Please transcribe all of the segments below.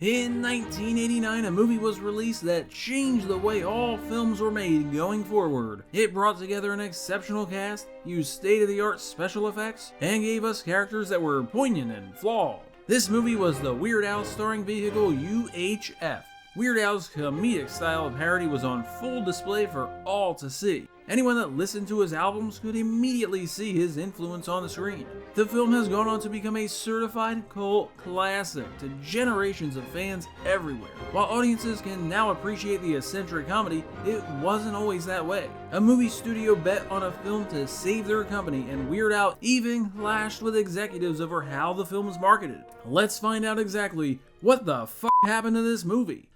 In 1989, a movie was released that changed the way all films were made going forward. It brought together an exceptional cast, used state-of-the-art special effects, and gave us characters that were poignant and flawed. This movie was the Weird Al starring vehicle UHF. Weird Al's comedic style of parody was on full display for all to see. Anyone that listened to his albums could immediately see his influence on the screen. The film has gone on to become a certified cult classic to generations of fans everywhere. While audiences can now appreciate the eccentric comedy, it wasn't always that way. A movie studio bet on a film to save their company, and Weird Al even clashed with executives over how the film was marketed. Let's find out exactly what the fuck happened to this movie.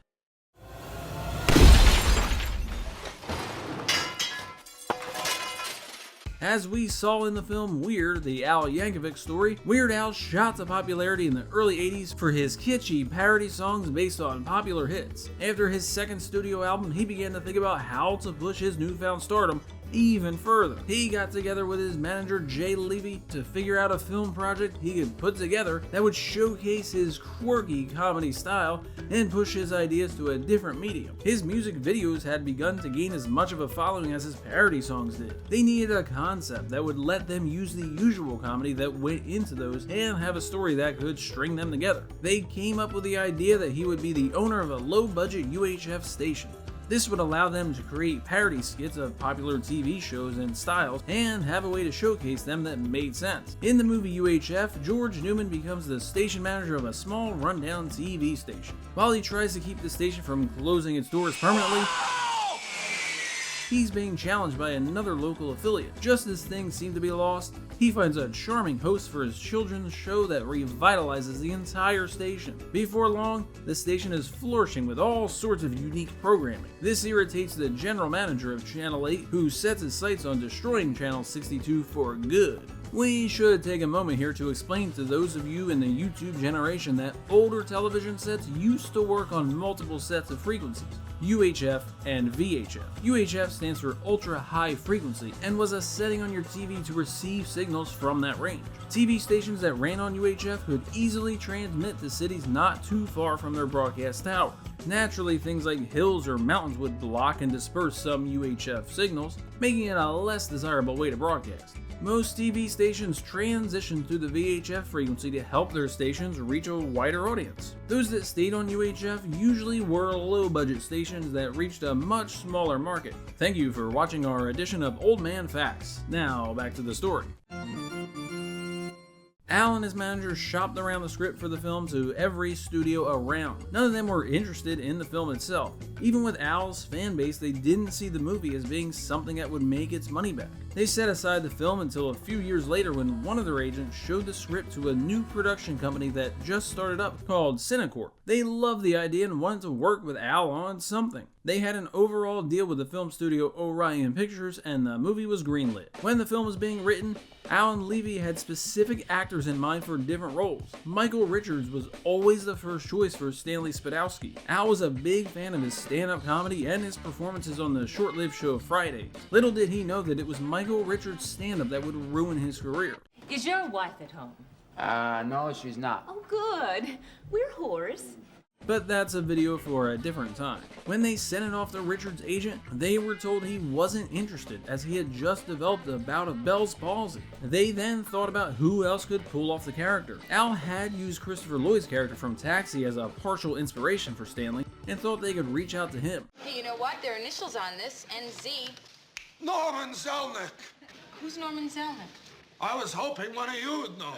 As we saw in the film Weird, the Al Yankovic story, Weird Al shot to popularity in the early 80s for his kitschy parody songs based on popular hits. After his second studio album, he began to think about how to push his newfound stardom even further. He got together with his manager Jay Levy to figure out a film project he could put together that would showcase his quirky comedy style and push his ideas to a different medium. His music videos had begun to gain as much of a following as his parody songs did. They needed a concept that would let them use the usual comedy that went into those and have a story that could string them together. They came up with the idea that he would be the owner of a low-budget UHF station. This would allow them to create parody skits of popular TV shows and styles and have a way to showcase them that made sense. In the movie UHF, George Newman becomes the station manager of a small rundown TV station. While he tries to keep the station from closing its doors permanently, he's being challenged by another local affiliate. Just as things seem to be lost, he finds a charming host for his children's show that revitalizes the entire station. Before long, the station is flourishing with all sorts of unique programming. This irritates the general manager of Channel 8, who sets his sights on destroying Channel 62 for good. We should take a moment here to explain to those of you in the YouTube generation that older television sets used to work on multiple sets of frequencies, UHF and VHF. UHF stands for ultra high frequency and was a setting on your TV to receive signals from that range. TV stations that ran on UHF could easily transmit to cities not too far from their broadcast tower. Naturally, things like hills or mountains would block and disperse some UHF signals, making it a less desirable way to broadcast. Most TV stations transitioned to the VHF frequency to help their stations reach a wider audience. Those that stayed on UHF usually were low-budget stations that reached a much smaller market. Thank you for watching our edition of Old Man Facts. Now, back to the story. Al and his manager shopped around the script for the film to every studio around. None of them were interested in the film itself. Even with Al's fan base, they didn't see the movie as being something that would make its money back. They set aside the film until a few years later when one of their agents showed the script to a new production company that just started up called Cinecorp. They loved the idea and wanted to work with Al on something. They had an overall deal with the film studio Orion Pictures, and the movie was greenlit. When the film was being written, Al and Levy had specific actors in mind for different roles. Michael Richards was always the first choice for Stanley Spadowski. Al was a big fan of his stand-up comedy and his performances on the short-lived show Fridays. Little did he know that it was Michael Richards' stand-up that would ruin his career. Is your wife at home? No, she's not. Oh, good. We're whores. But that's a video for a different time. When they sent it off to Richards' agent, they were told he wasn't interested as he had just developed a bout of Bell's palsy. They then thought about who else could pull off the character. Al had used Christopher Lloyd's character from Taxi as a partial inspiration for Stanley and thought they could reach out to him. Hey, you know what? There are initials on this, NZ. Norman Zelnick. Who's Norman Zelnick? I was hoping one of you would know.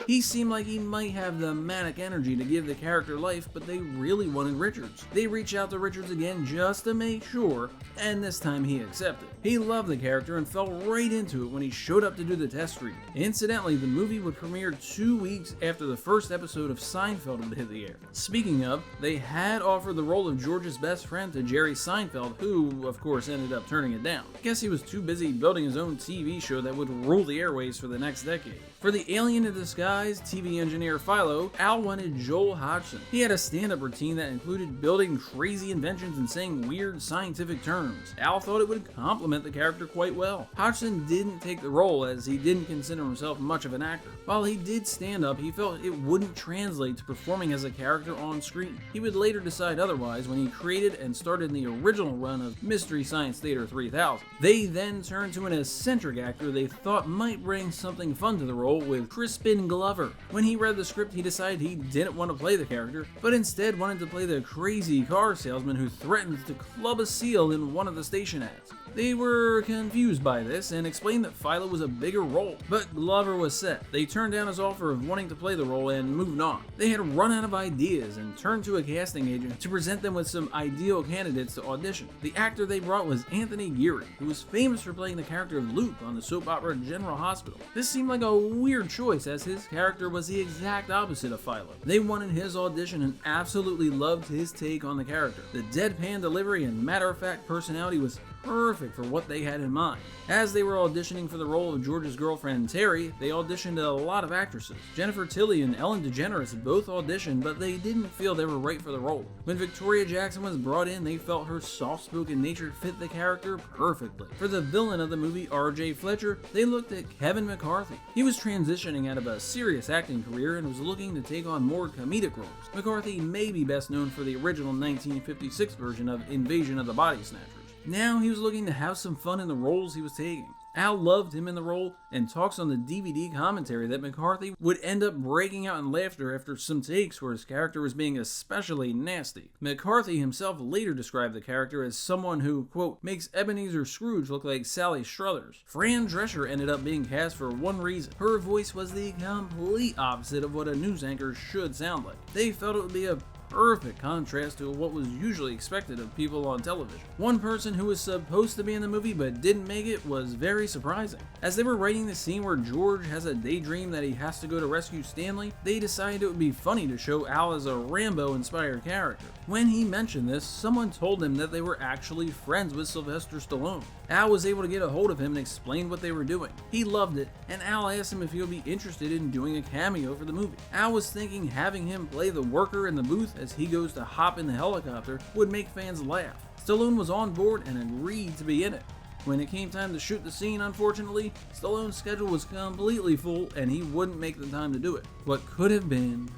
He seemed like he might have the manic energy to give the character life, but they really wanted Richards. They reached out to Richards again just to make sure, and this time he accepted. He loved the character and fell right into it when he showed up to do the test read. Incidentally, the movie would premiere 2 weeks after the first episode of Seinfeld would hit the air. Speaking of, they had offered the role of George's best friend to Jerry Seinfeld, who, of course, ended up turning it down. Guess he was too busy building his own TV show that would rule the airwaves for the next decade. For the alien in disguise TV engineer Philo, Al wanted Joel Hodgson. He had a stand-up routine that included building crazy inventions and saying weird scientific terms. Al thought it would complement the character quite well. Hodgson didn't take the role as he didn't consider himself much of an actor. While he did stand up, he felt it wouldn't translate to performing as a character on screen. He would later decide otherwise when he created and started the original run of Mystery Science Theater 3000. They then turned to an eccentric actor they thought might bring something fun to the role with Crispin Glover. When he read the script, he decided he didn't want to play the character, but instead wanted to play the crazy car salesman who threatens to club a seal in one of the station ads. They were confused by this and explained that Philo was a bigger role, but Glover was set. They turned down his offer of wanting to play the role and moved on. They had run out of ideas and turned to a casting agent to present them with some ideal candidates to audition. The actor they brought was Anthony Geary, who was famous for playing the character of Luke on the soap opera General Hospital. This seemed like a weird choice as his character was the exact opposite of Philo. They wanted his audition and absolutely loved his take on the character. The deadpan delivery and matter-of-fact personality was perfect for what they had in mind. As they were auditioning for the role of George's girlfriend Terry, they auditioned a lot of actresses. Jennifer Tilly and Ellen DeGeneres both auditioned, but they didn't feel they were right for the role. When Victoria Jackson was brought in, they felt her soft-spoken nature fit the character perfectly. For the villain of the movie, R.J. Fletcher, they looked at Kevin McCarthy. He was transitioning out of a serious acting career and was looking to take on more comedic roles. McCarthy may be best known for the original 1956 version of Invasion of the Body Snatchers. Now he was looking to have some fun in the roles he was taking. Al loved him in the role and talks on the DVD commentary that McCarthy would end up breaking out in laughter after some takes where his character was being especially nasty. McCarthy himself later described the character as someone who, quote, makes Ebenezer Scrooge look like Sally Struthers. Fran Drescher ended up being cast for one reason. Her voice was the complete opposite of what a news anchor should sound like. They felt it would be a perfect contrast to what was usually expected of people on television. One person who was supposed to be in the movie but didn't make it was very surprising. As they were writing the scene where George has a daydream that he has to go to rescue Stanley, they decided it would be funny to show Al as a Rambo-inspired character. When he mentioned this, someone told him that they were actually friends with Sylvester Stallone. Al was able to get a hold of him and explain what they were doing. He loved it, and Al asked him if he would be interested in doing a cameo for the movie. Al was thinking having him play the worker in the booth as he goes to hop in the helicopter would make fans laugh. Stallone was on board and agreed to be in it. When it came time to shoot the scene, unfortunately, Stallone's schedule was completely full and he wouldn't make the time to do it. What could have been...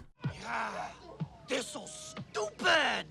They're so stupid!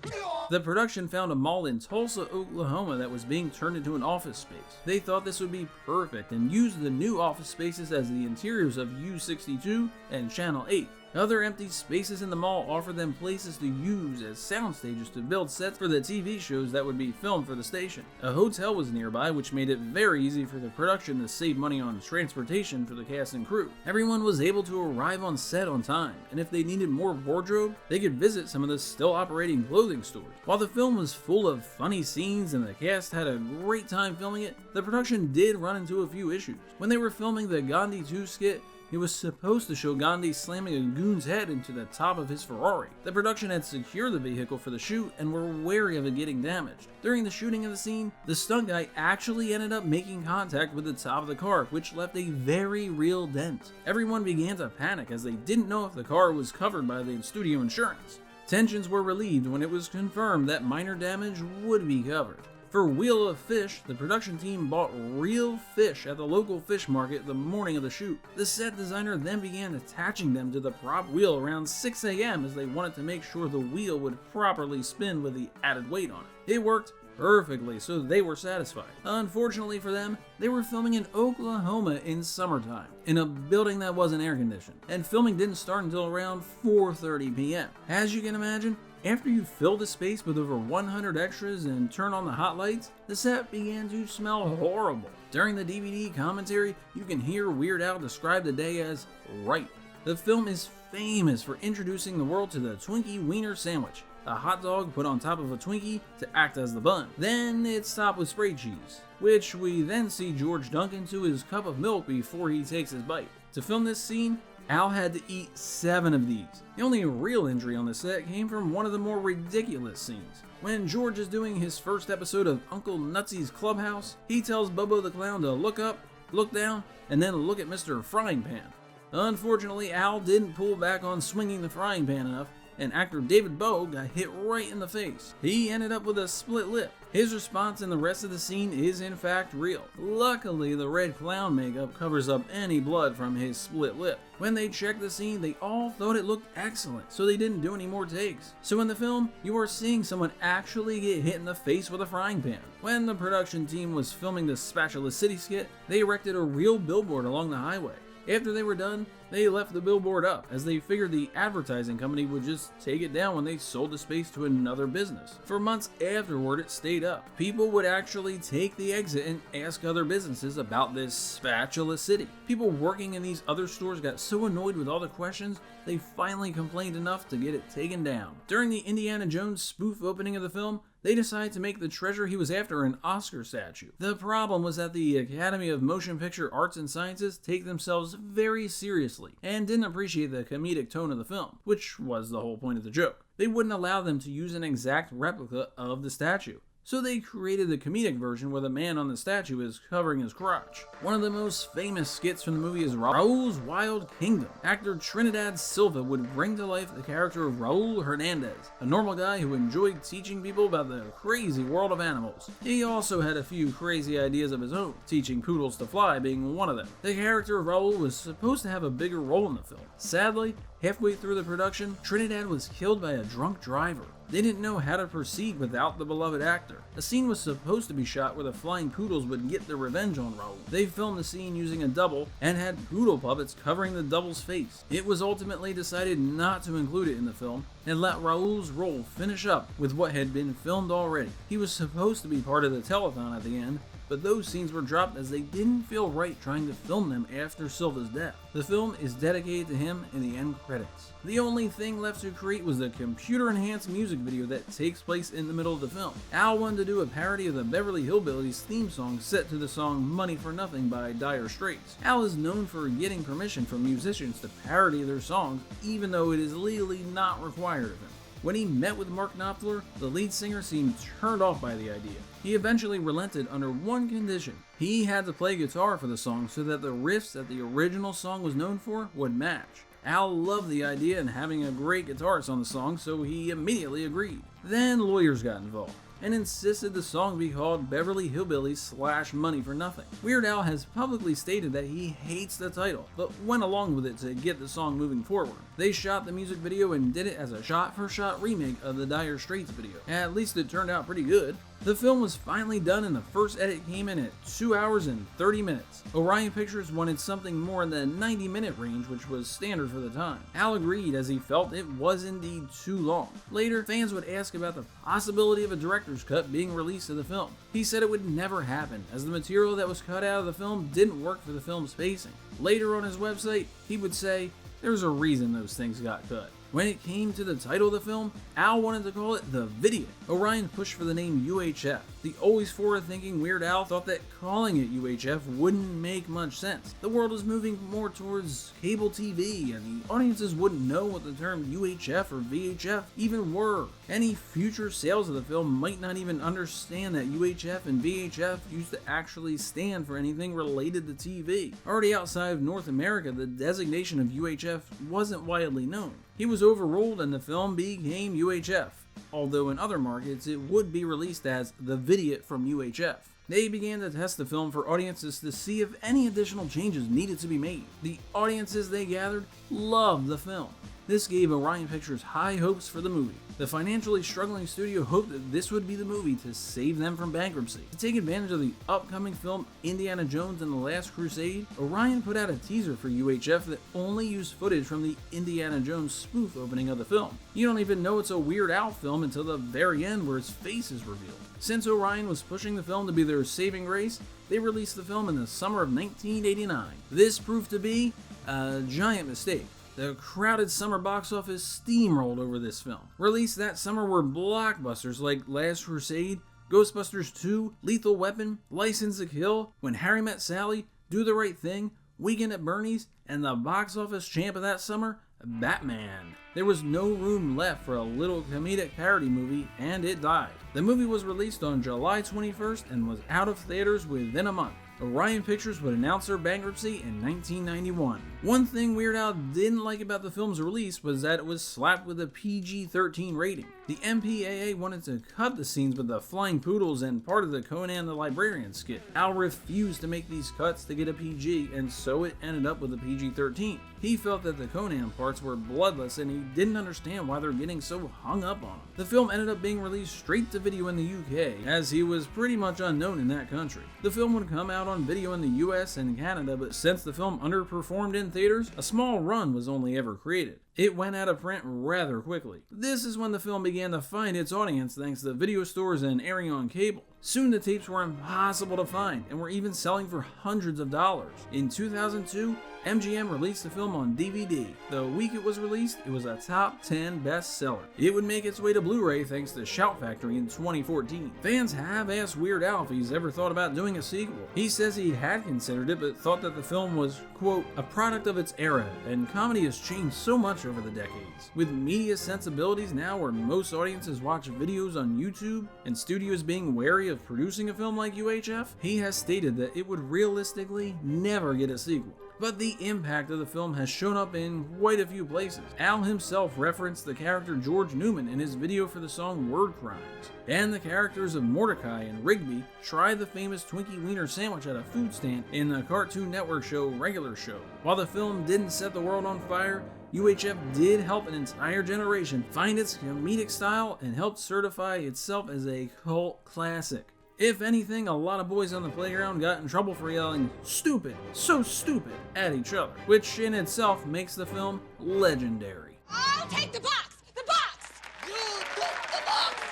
The production found a mall in Tulsa, Oklahoma that was being turned into an office space. They thought this would be perfect and used the new office spaces as the interiors of U62 and Channel 8. Other empty spaces in the mall offered them places to use as sound stages to build sets for the TV shows that would be filmed for the station. A hotel was nearby, which made it very easy for the production to save money on transportation for the cast and crew. Everyone was able to arrive on set on time, and if they needed more wardrobe, they could visit some of the still operating clothing stores. While the film was full of funny scenes and the cast had a great time filming it, the production did run into a few issues. When they were filming the Gandhi 2 skit, it was supposed to show Gandhi slamming a goon's head into the top of his Ferrari. The production had secured the vehicle for the shoot and were wary of it getting damaged. During the shooting of the scene, the stunt guy actually ended up making contact with the top of the car, which left a very real dent. Everyone began to panic as they didn't know if the car was covered by the studio insurance. Tensions were relieved when it was confirmed that minor damage would be covered. For Wheel of Fish, the production team bought real fish at the local fish market the morning of the shoot. The set designer then began attaching them to the prop wheel around 6 a.m. as they wanted to make sure the wheel would properly spin with the added weight on it. It worked perfectly, so they were satisfied. Unfortunately for them, they were filming in Oklahoma in summertime, in a building that wasn't air conditioned, and filming didn't start until around 4:30 p.m. As you can imagine, after you fill the space with over 100 extras and turn on the hot lights, the set began to smell horrible. During the DVD commentary, you can hear Weird Al describe the day as ripe. The film is famous for introducing the world to the Twinkie Wiener Sandwich, a hot dog put on top of a Twinkie to act as the bun. Then it's topped with spray cheese, which we then see George dunk into his cup of milk before he takes his bite. To film this scene, Al had to eat 7 of these. The only real injury on the set came from one of the more ridiculous scenes. When George is doing his first episode of Uncle Nutsy's Clubhouse, he tells Bobo the Clown to look up, look down, and then look at Mr. Frying Pan. Unfortunately, Al didn't pull back on swinging the frying pan enough, and actor David Bowie got hit right in the face. He ended up with a split lip. His response in the rest of the scene is in fact real. Luckily, the red clown makeup covers up any blood from his split lip. When they checked the scene, they all thought it looked excellent, so they didn't do any more takes. So in the film, you are seeing someone actually get hit in the face with a frying pan. When the production team was filming the Spatula City skit, they erected a real billboard along the highway. After they were done, they left the billboard up, as they figured the advertising company would just take it down when they sold the space to another business. For months afterward, it stayed up. People would actually take the exit and ask other businesses about this Spatula City. People working in these other stores got so annoyed with all the questions, they finally complained enough to get it taken down. During the Indiana Jones spoof opening of the film, they decided to make the treasure he was after an Oscar statue. The problem was that the Academy of Motion Picture Arts and Sciences take themselves very seriously and didn't appreciate the comedic tone of the film, which was the whole point of the joke. They wouldn't allow them to use an exact replica of the statue. So they created the comedic version where the man on the statue is covering his crotch. One of the most famous skits from the movie is Raul's Wild Kingdom. Actor Trinidad Silva would bring to life the character of Raul Hernandez, a normal guy who enjoyed teaching people about the crazy world of animals. He also had a few crazy ideas of his own, teaching poodles to fly being one of them. The character of Raul was supposed to have a bigger role in the film. Sadly, halfway through the production, Trinidad was killed by a drunk driver. They didn't know how to proceed without the beloved actor. A scene was supposed to be shot where the flying poodles would get their revenge on Raul. They filmed the scene using a double and had poodle puppets covering the double's face. It was ultimately decided not to include it in the film and let Raul's role finish up with what had been filmed already. He was supposed to be part of the telethon at the end, but those scenes were dropped as they didn't feel right trying to film them after Silva's death. The film is dedicated to him in the end credits. The only thing left to create was the computer-enhanced music video that takes place in the middle of the film. Al wanted to do a parody of the Beverly Hillbillies theme song set to the song Money for Nothing by Dire Straits. Al is known for getting permission from musicians to parody their songs, even though it is legally not required of him. When he met with Mark Knopfler, the lead singer seemed turned off by the idea. He eventually relented under one condition. He had to play guitar for the song so that the riffs that the original song was known for would match. Al loved the idea and having a great guitarist on the song, so he immediately agreed. Then lawyers got involved and insisted the song be called Beverly Hillbillies / Money for Nothing. Weird Al has publicly stated that he hates the title, but went along with it to get the song moving forward. They shot the music video and did it as a shot-for-shot remake of the Dire Straits video. At least it turned out pretty good. The film was finally done and the first edit came in at 2 hours and 30 minutes. Orion Pictures wanted something more in the 90-minute range, which was standard for the time. Al agreed as he felt it was indeed too long. Later, fans would ask about the possibility of a director's cut being released of the film. He said it would never happen, as the material that was cut out of the film didn't work for the film's pacing. Later on his website, he would say, "There's a reason those things got cut." When it came to the title of the film, Al wanted to call it The Video. Orion pushed for the name UHF. The always forward-thinking Weird Al thought that calling it UHF wouldn't make much sense. The world was moving more towards cable TV, and the audiences wouldn't know what the term UHF or VHF even were. Any future sales of the film might not even understand that UHF and VHF used to actually stand for anything related to TV. Already outside of North America, the designation of UHF wasn't widely known. He was overruled and the film became UHF, although in other markets it would be released as The Video from UHF. They began to test the film for audiences to see if any additional changes needed to be made. The audiences they gathered loved the film. This gave Orion Pictures high hopes for the movie. The financially struggling studio hoped that this would be the movie to save them from bankruptcy. To take advantage of the upcoming film Indiana Jones and the Last Crusade, Orion put out a teaser for UHF that only used footage from the Indiana Jones spoof opening of the film. You don't even know it's a Weird Al film until the very end where his face is revealed. Since Orion was pushing the film to be their saving grace, they released the film in the summer of 1989. This proved to be a giant mistake. The crowded summer box office steamrolled over this film. Released that summer were blockbusters like Last Crusade, Ghostbusters 2, Lethal Weapon, License to Kill, When Harry Met Sally, Do the Right Thing, Weekend at Bernie's, and the box office champ of that summer, Batman. There was no room left for a little comedic parody movie, and it died. The movie was released on July 21st and was out of theaters within a month. Orion Pictures would announce their bankruptcy in 1991. One thing Weird Al didn't like about the film's release was that it was slapped with a PG-13 rating. The MPAA wanted to cut the scenes with the flying poodles and part of the Conan the Librarian skit. Al refused to make these cuts to get a PG, and so it ended up with a PG-13. He felt that the Conan parts were bloodless and he didn't understand why they're getting so hung up on them. The film ended up being released straight to video in the UK, as he was pretty much unknown in that country. The film would come out on video in the US and Canada, but since the film underperformed in theaters, a small run was only ever created. It went out of print rather quickly. This is when the film began to find its audience thanks to video stores and airing on cable. Soon the tapes were impossible to find and were even selling for hundreds of dollars. In 2002, MGM released the film on DVD. The week it was released, it was a top 10 bestseller. It would make its way to Blu-ray thanks to Shout Factory in 2014. Fans have asked Weird Al if he's ever thought about doing a sequel. He says he had considered it, but thought that the film was, quote, a product of its era, and comedy has changed so much over the decades. With media sensibilities now where most audiences watch videos on YouTube, and studios being wary of producing a film like UHF, he has stated that it would realistically never get a sequel. But the impact of the film has shown up in quite a few places. Al himself referenced the character George Newman in his video for the song Word Crimes, and the characters of Mordecai and Rigby try the famous Twinkie Wiener sandwich at a food stand in the Cartoon Network show Regular Show. While the film didn't set the world on fire, UHF did help an entire generation find its comedic style and helped certify itself as a cult classic. If anything, a lot of boys on the playground got in trouble for yelling "stupid, so stupid" at each other, which in itself makes the film legendary. I'll take the box! The box! You took the box!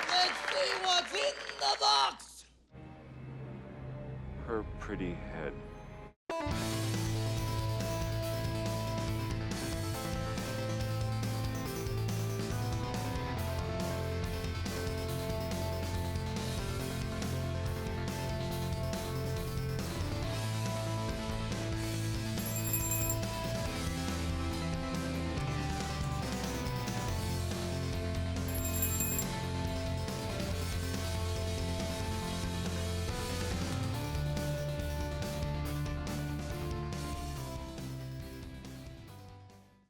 Let's see what's in the box! Her pretty head.